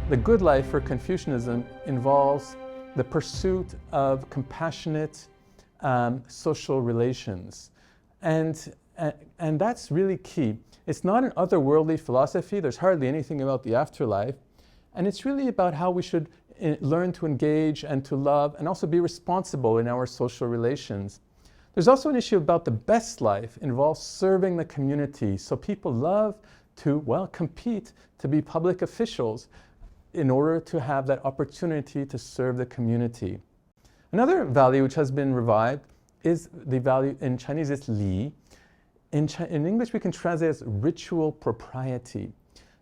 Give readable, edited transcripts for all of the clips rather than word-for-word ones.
The good life for Confucianism involves the pursuit of compassionate social relations. And that's really key. It's not an otherworldly philosophy. There's hardly anything about the afterlife. And it's really about how we should learn to engage and to love and also be responsible in our social relations. There's also an issue about the best life involves serving the community. So people love to, well, compete to be public officials in order to have that opportunity to serve the community. Another value which has been revived is the value, in Chinese it's li. In English we can translate as ritual propriety.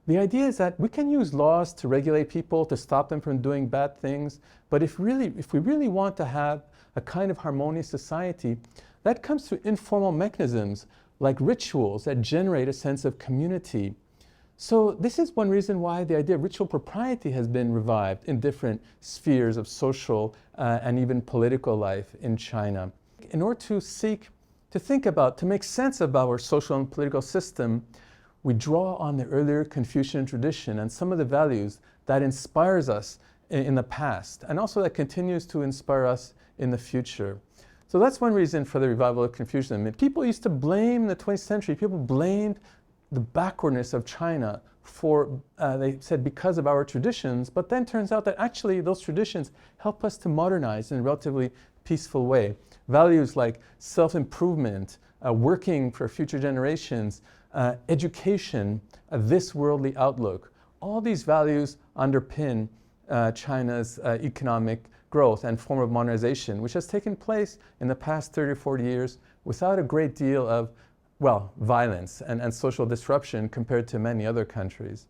The idea is that we can use laws to regulate people, to stop them from doing bad things, but if we really want to have a kind of harmonious society, that comes through informal mechanisms like rituals that generate a sense of community. So this is one reason why the idea of ritual propriety has been revived in different spheres of social and even political life in China. In order to think about, to make sense of our social and political system, we draw on the earlier Confucian tradition and some of the values that inspires us in the past, and also that continues to inspire us in the future. So that's one reason for the revival of Confucianism. People used to blame the 20th century, people blamed the backwardness of China for, they said, because of our traditions, but then turns out that actually those traditions help us to modernize in a relatively peaceful way. Values like self-improvement, working for future generations, education, this worldly outlook, all these values underpin China's economic growth and form of modernization, which has taken place in the past 30 or 40 years without a great deal of, well, violence and social disruption compared to many other countries.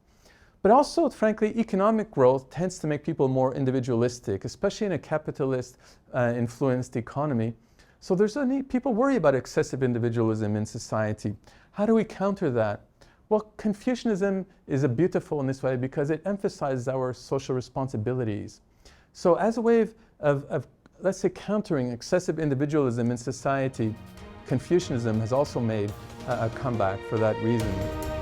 But also, frankly, economic growth tends to make people more individualistic, especially in a capitalist influenced economy. So there's a need, people worry about excessive individualism in society. How do we counter that? Well, Confucianism is beautiful in this way because it emphasizes our social responsibilities. So as a way of let's say, countering excessive individualism in society, Confucianism has also made a comeback for that reason.